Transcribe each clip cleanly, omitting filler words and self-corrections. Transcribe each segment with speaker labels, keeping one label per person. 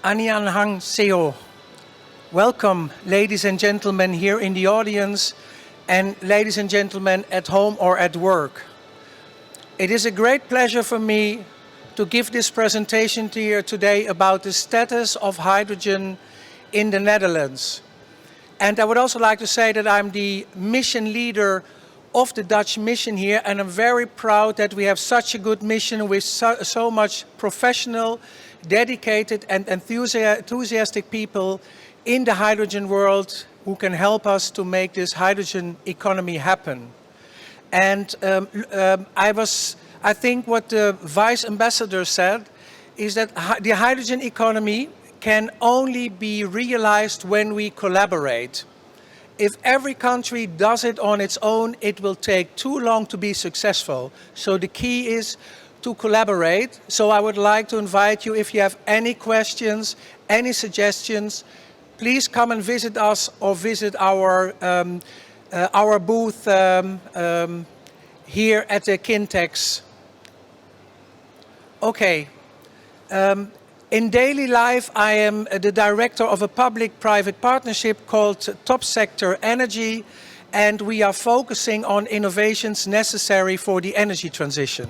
Speaker 1: Annyeonghaseyo. Welcome, ladies and gentlemen here in the audience and ladies and gentlemen at home or at work. It is a great pleasure for me to give this presentation to you today about the status of hydrogen in the Netherlands. And I would also like to say that I'm the mission leader of the Dutch mission here, and I'm very proud that we have such a good mission with so much professional, dedicated and enthusiastic people in the hydrogen world who can help us to make this hydrogen economy happen. And I think what the Vice Ambassador said is that the hydrogen economy can only be realized when we collaborate. If every country does it on its own, it will take too long to be successful. So the key is to collaborate. So I would like to invite you, if you have any questions, any suggestions, please come and visit us or visit our booth here at the Kintex. Okay. In daily life, I am the director of a public-private partnership called Topsector Energy, and we are focusing on innovations necessary for the energy transition.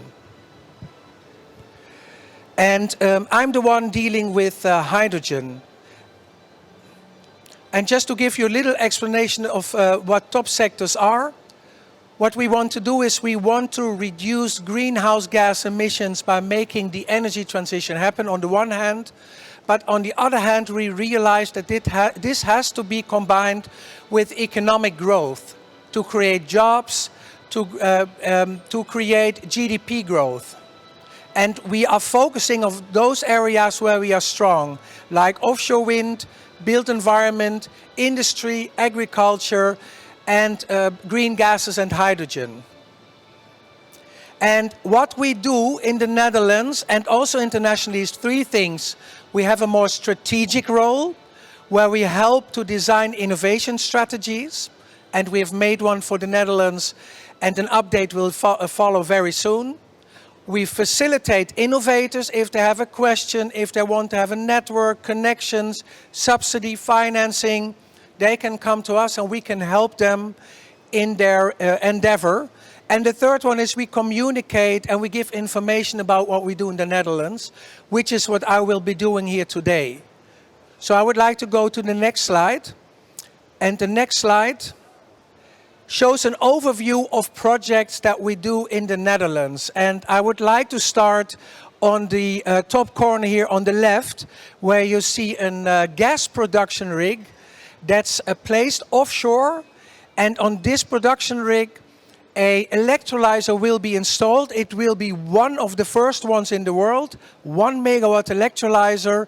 Speaker 1: And I'm the one dealing with hydrogen. And just to give you a little explanation of what top sectors are, what we want to do is we want to reduce greenhouse gas emissions by making the energy transition happen on the one hand, but on the other hand we realize that this has to be combined with economic growth to create jobs, to create GDP growth. And we are focusing on those areas where we are strong, like offshore wind, built environment, industry, agriculture, and green gases and hydrogen. And what we do in the Netherlands and also internationally is three things. We have a more strategic role where we help to design innovation strategies, and we have made one for the Netherlands, and an update will follow very soon. We facilitate innovators if they have a question, if they want to have a network, connections, subsidy, financing. They can come to us and we can help them in their endeavor. And the third one is we communicate and we give information about what we do in the Netherlands, which is what I will be doing here today. So I would like to go to the next slide. And the next slide shows an overview of projects that we do in the Netherlands. And I would like to start on the top corner here on the left, where you see a gas production rig that's placed offshore, and on this production rig an electrolyzer will be installed. It will be one of the first ones in the world, 1 megawatt electrolyzer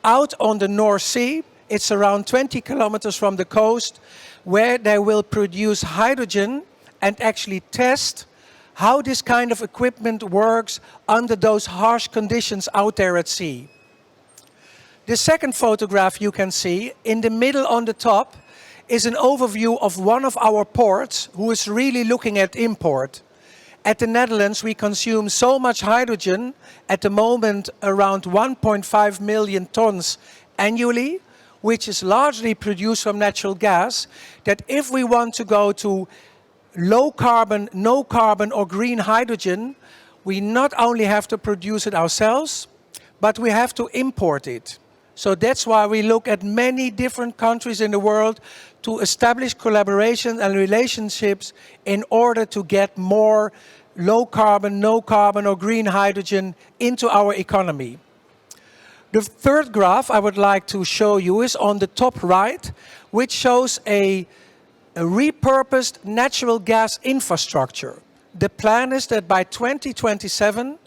Speaker 1: out on the North Sea. It's around 20 kilometers from the coast, where they will produce hydrogen and actually test how this kind of equipment works under those harsh conditions out there at sea. The second photograph you can see, in the middle on the top, is an overview of one of our ports who is really looking at import. At the Netherlands, we consume so much hydrogen, at the moment around 1.5 million tons annually, which is largely produced from natural gas, that if we want to go to low carbon, no carbon or green hydrogen, we not only have to produce it ourselves, but we have to import it. So that's why we look at many different countries in the world to establish collaboration and relationships in order to get more low carbon, no carbon or green hydrogen into our economy. The third graph I would like to show you is on the top right, which shows a repurposed natural gas infrastructure. The plan is that by 2027,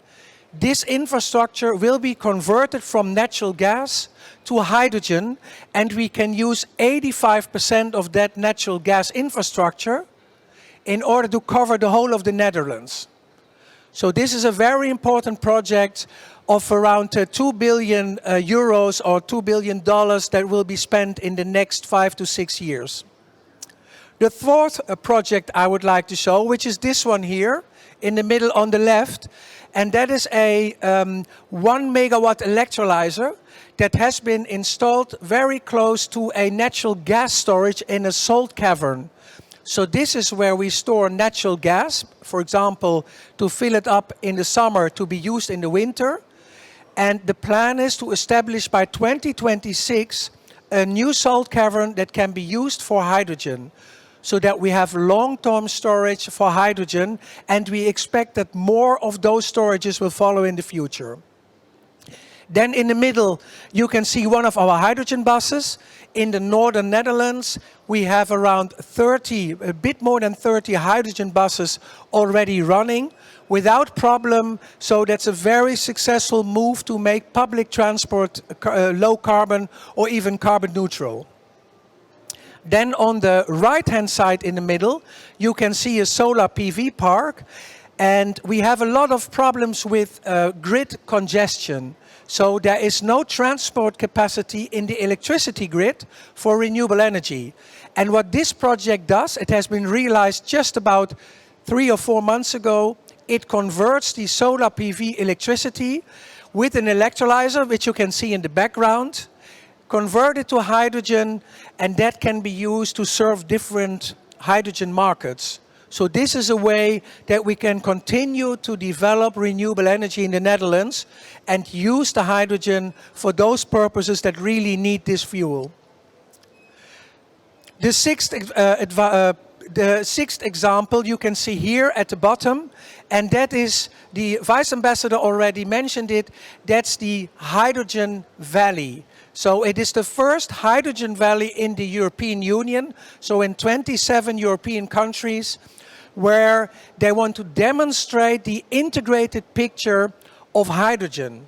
Speaker 1: this infrastructure will be converted from natural gas to hydrogen, and we can use 85% of that natural gas infrastructure in order to cover the whole of the Netherlands. So this is a very important project of around 2 billion euros or $2 billion that will be spent in the next 5 to 6 years. The fourth project I would like to show, which is this one here in the middle on the left, And that is a 1 megawatt electrolyzer that has been installed very close to a natural gas storage in a salt cavern. So this is where we store natural gas, for example, to fill it up in the summer to be used in the winter. And the plan is to establish by 2026 a new salt cavern that can be used for hydrogen, so that we have long-term storage for hydrogen, and we expect that more of those storages will follow in the future. Then in the middle, you can see one of our hydrogen buses. In the northern Netherlands, we have around 30, a bit more than 30 hydrogen buses already running without problem. So that's a very successful move to make public transport low carbon or even carbon neutral. Then on the right-hand side in the middle, you can see a solar PV park. And we have a lot of problems with grid congestion. So there is no transport capacity in the electricity grid for renewable energy. And what this project does, it has been realized just about 3 or 4 months ago. It converts the solar PV electricity with an electrolyzer, which you can see in the background, convert it to hydrogen, and that can be used to serve different hydrogen markets. So this is a way that we can continue to develop renewable energy in the Netherlands and use the hydrogen for those purposes that really need this fuel. The sixth example you can see here at the bottom, and that is, the Vice Ambassador already mentioned it, that's the Hydrogen Valley. So it is the first hydrogen valley in the European Union, so in 27 European countries, where they want to demonstrate the integrated picture of hydrogen.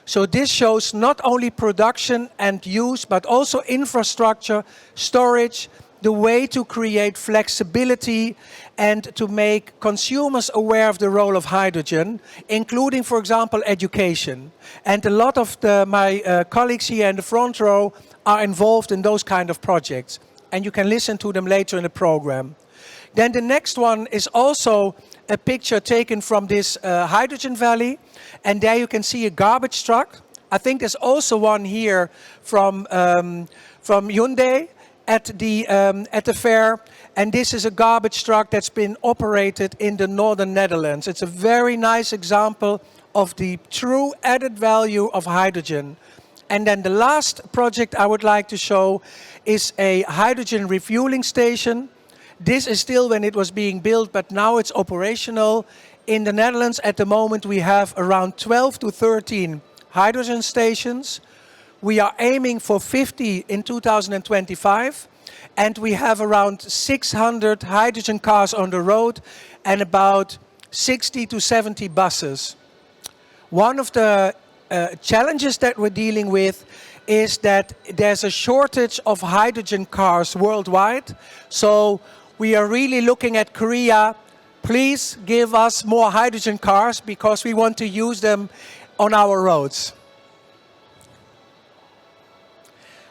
Speaker 1: So this shows not only production and use, but also infrastructure, storage, the way to create flexibility and to make consumers aware of the role of hydrogen, including, for example, education. And a lot of my colleagues here in the front row are involved in those kind of projects. And you can listen to them later in the program. Then the next one is also a picture taken from this hydrogen valley. And there you can see a garbage truck. I think there's also one here from Hyundai at the fair. And this is a garbage truck that's been operated in the northern Netherlands. It's a very nice example of the true added value of hydrogen. And then the last project I would like to show is a hydrogen refueling station. This is still when it was being built, but now it's operational. In the Netherlands at the moment we have around 12 to 13 hydrogen stations. We are aiming for 50 in 2025. And we have around 600 hydrogen cars on the road and about 60 to 70 buses. One of the challenges that we're dealing with is that there's a shortage of hydrogen cars worldwide. So we are really looking at Korea. Please give us more hydrogen cars because we want to use them on our roads.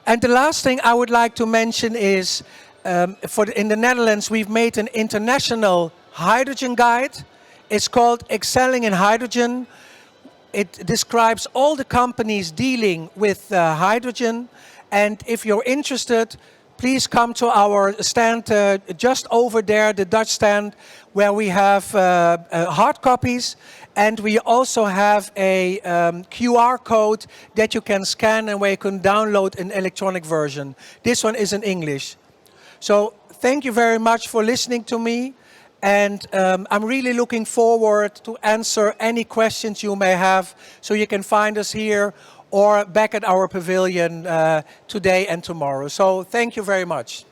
Speaker 1: And the last thing I would like to mention is, in the Netherlands, we've made an international hydrogen guide. It's called Excelling in Hydrogen. It describes all the companies dealing with hydrogen. And if you're interested, please come to our stand just over there, the Dutch stand, where we have hard copies. And we also have a QR code that you can scan and where you can download an electronic version. This one is in English. So thank you very much for listening to me. And I'm really looking forward to answer any questions you may have. So you can find us here or back at our pavilion today and tomorrow. So thank you very much.